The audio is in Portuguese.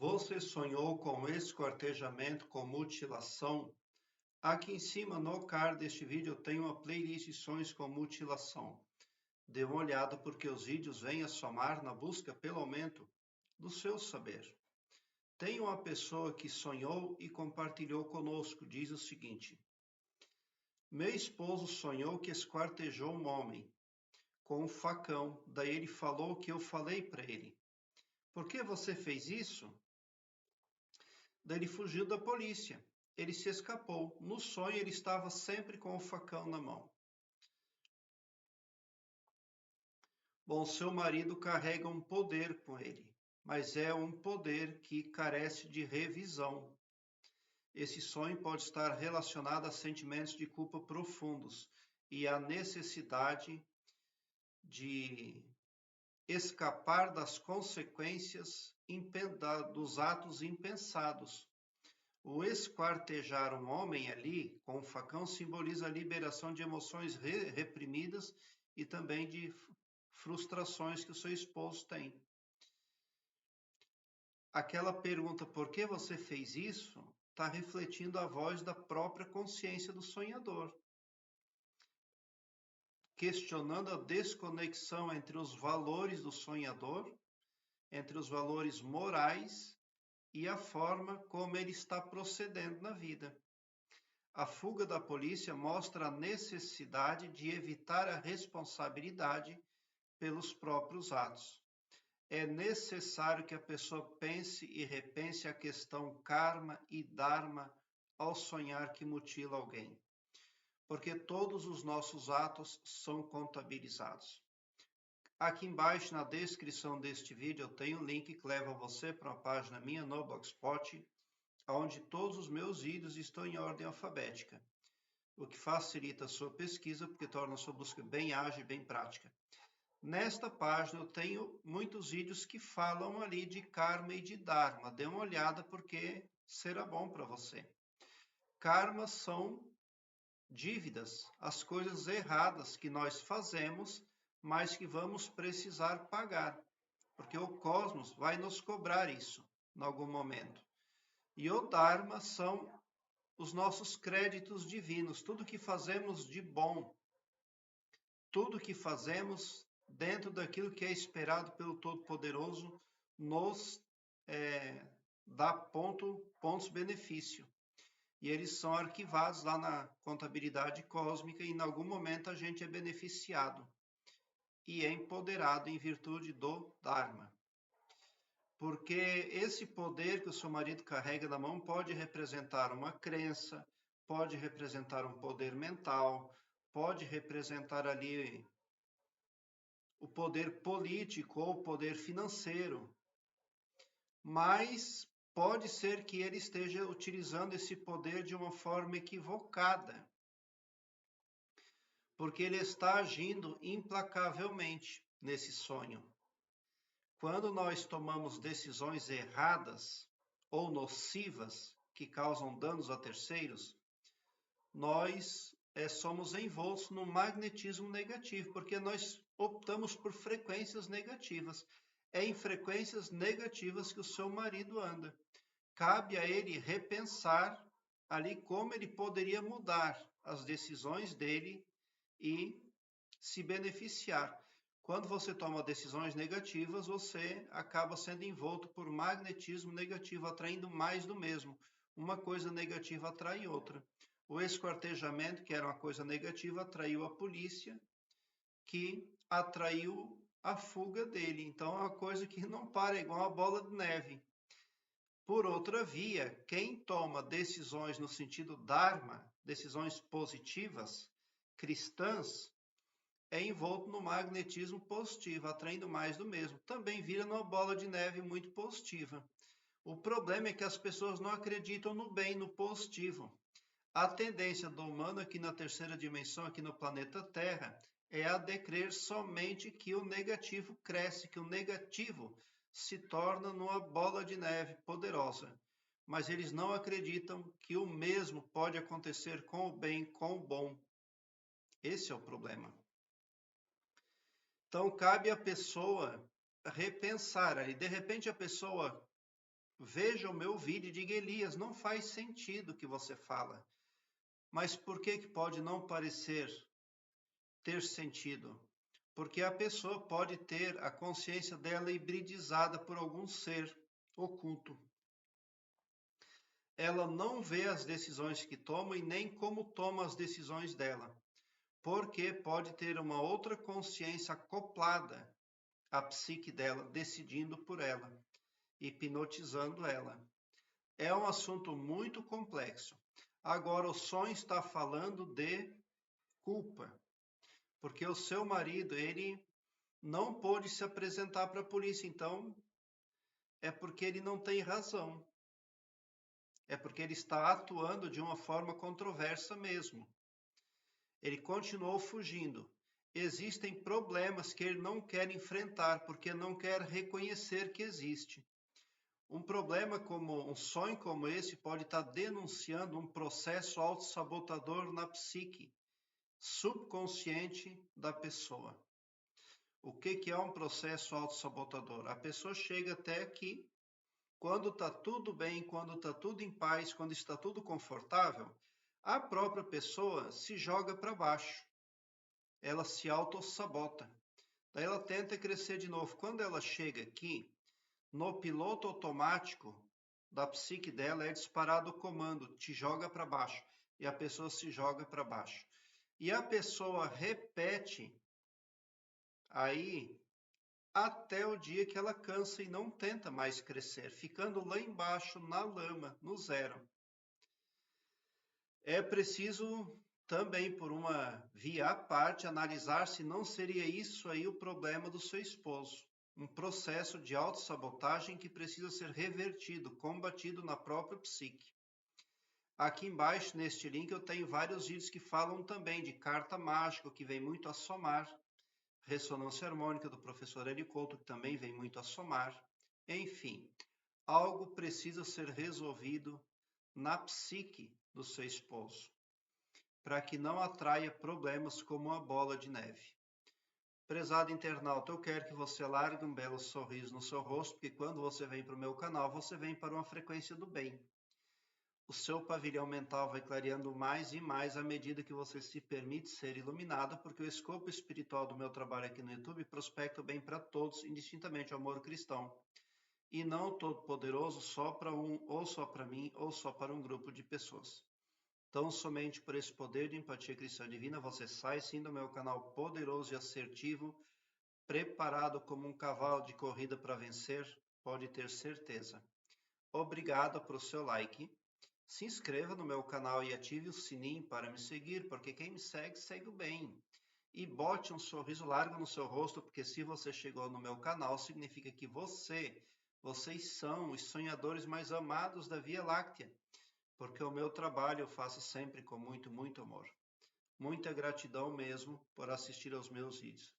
Você sonhou com esquartejamento, com mutilação? Aqui em cima no card deste vídeo eu tenho uma playlist de sonhos com mutilação. Dê uma olhada porque os vídeos vêm a somar na busca pelo aumento do seu saber. Tem uma pessoa que sonhou e compartilhou conosco, diz o seguinte: meu esposo sonhou que esquartejou um homem com um facão, daí ele falou que eu falei para ele: por que você fez isso? Daí ele fugiu da polícia. Ele se escapou. No sonho, ele estava sempre com o facão na mão. Bom, seu marido carrega um poder com ele, mas é um poder que carece de revisão. Esse sonho pode estar relacionado a sentimentos de culpa profundos e a necessidade de escapar das consequências dos atos impensados. O esquartejar um homem ali com um facão simboliza a liberação de emoções reprimidas e também de frustrações que o seu esposo tem. Aquela pergunta, por que você fez isso, está refletindo a voz da própria consciência do sonhador, questionando a desconexão entre os valores do sonhador, entre os valores morais e a forma como ele está procedendo na vida. A fuga da polícia mostra a necessidade de evitar a responsabilidade pelos próprios atos. É necessário que a pessoa pense e repense a questão karma e dharma ao sonhar que mutila alguém, porque todos os nossos atos são contabilizados. Aqui embaixo na descrição deste vídeo eu tenho um link que leva você para uma página minha no Blogspot, onde todos os meus vídeos estão em ordem alfabética, o que facilita a sua pesquisa, porque torna a sua busca bem ágil e bem prática. Nesta página eu tenho muitos vídeos que falam ali de karma e de dharma. Dê uma olhada porque será bom para você. Karma são dívidas, as coisas erradas que nós fazemos, mas que vamos precisar pagar, porque o cosmos vai nos cobrar isso em algum momento. E o dharma são os nossos créditos divinos, tudo que fazemos de bom, tudo que fazemos dentro daquilo que é esperado pelo Todo-Poderoso nos dá pontos benefício. E eles são arquivados lá na contabilidade cósmica e em algum momento a gente é beneficiado e é empoderado em virtude do Dharma. Porque esse poder que o seu marido carrega na mão pode representar uma crença, pode representar um poder mental, pode representar ali o poder político ou o poder financeiro, mas pode ser que ele esteja utilizando esse poder de uma forma equivocada, porque ele está agindo implacavelmente nesse sonho. Quando nós tomamos decisões erradas ou nocivas que causam danos a terceiros, nós somos envoltos no magnetismo negativo, porque nós optamos por frequências negativas. É em frequências negativas que o seu marido anda. Cabe a ele repensar ali como ele poderia mudar as decisões dele e se beneficiar. Quando você toma decisões negativas, você acaba sendo envolto por magnetismo negativo, atraindo mais do mesmo. Uma coisa negativa atrai outra. O esquartejamento, que era uma coisa negativa, atraiu a polícia, que atraiu a fuga dele. Então é uma coisa que não para, é igual uma bola de neve. Por outra via, quem toma decisões no sentido dharma, decisões positivas, cristãs, é envolto no magnetismo positivo, atraindo mais do mesmo. Também vira numa bola de neve muito positiva. O problema é que as pessoas não acreditam no bem, no positivo. A tendência do humano aqui na terceira dimensão, aqui no planeta Terra, é a de crer somente que o negativo cresce, que o negativo se torna numa bola de neve poderosa. Mas eles não acreditam que o mesmo pode acontecer com o bem, com o bom. Esse é o problema. Então, cabe à pessoa repensar ali. De repente, a pessoa veja o meu vídeo e diga: Elias, não faz sentido o que você fala. Mas por que pode não parecer ter sentido? Porque a pessoa pode ter a consciência dela hibridizada por algum ser oculto. Ela não vê as decisões que toma e nem como toma as decisões dela, porque pode ter uma outra consciência acoplada à psique dela, decidindo por ela, hipnotizando ela. É um assunto muito complexo. Agora, o sonho está falando de culpa, porque o seu marido, ele não pôde se apresentar para a polícia, então é porque ele não tem razão. É porque ele está atuando de uma forma controversa mesmo. Ele continuou fugindo. Existem problemas que ele não quer enfrentar porque não quer reconhecer que existe. Um problema como um sonho como esse pode estar denunciando um processo autossabotador na psique subconsciente da pessoa. O que é um processo autossabotador? A pessoa chega até aqui, quando está tudo bem, quando está tudo em paz, quando está tudo confortável, a própria pessoa se joga para baixo. Ela se autossabota. Daí ela tenta crescer de novo. Quando ela chega aqui, no piloto automático da psique dela é disparado o comando, te joga para baixo. E a pessoa se joga para baixo. E a pessoa repete aí até o dia que ela cansa e não tenta mais crescer, ficando lá embaixo na lama, no zero. É preciso também, por uma via à parte, analisar se não seria isso aí o problema do seu esposo. Um processo de autossabotagem que precisa ser revertido, combatido na própria psique. Aqui embaixo, neste link, eu tenho vários vídeos que falam também de carta mágica, que vem muito a somar, ressonância harmônica do professor Hélio Couto, que também vem muito a somar. Enfim, algo precisa ser resolvido na psique do seu esposo, para que não atraia problemas como uma bola de neve. Prezado internauta, eu quero que você largue um belo sorriso no seu rosto, porque quando você vem para o meu canal, você vem para uma frequência do bem. O seu pavilhão mental vai clareando mais e mais à medida que você se permite ser iluminado, porque o escopo espiritual do meu trabalho aqui no YouTube prospecta o bem para todos, indistintamente o amor cristão. E não todo-poderoso só para um, ou só para mim, ou só para um grupo de pessoas. Então, somente por esse poder de empatia cristã divina, você sai sim do meu canal poderoso e assertivo, preparado como um cavalo de corrida para vencer, pode ter certeza. Obrigado pelo seu like. Se inscreva no meu canal e ative o sininho para me seguir, porque quem me segue, segue o bem. E bote um sorriso largo no seu rosto, porque se você chegou no meu canal, significa que vocês são os sonhadores mais amados da Via Láctea, porque o meu trabalho eu faço sempre com muito, muito amor. Muita gratidão mesmo por assistir aos meus vídeos.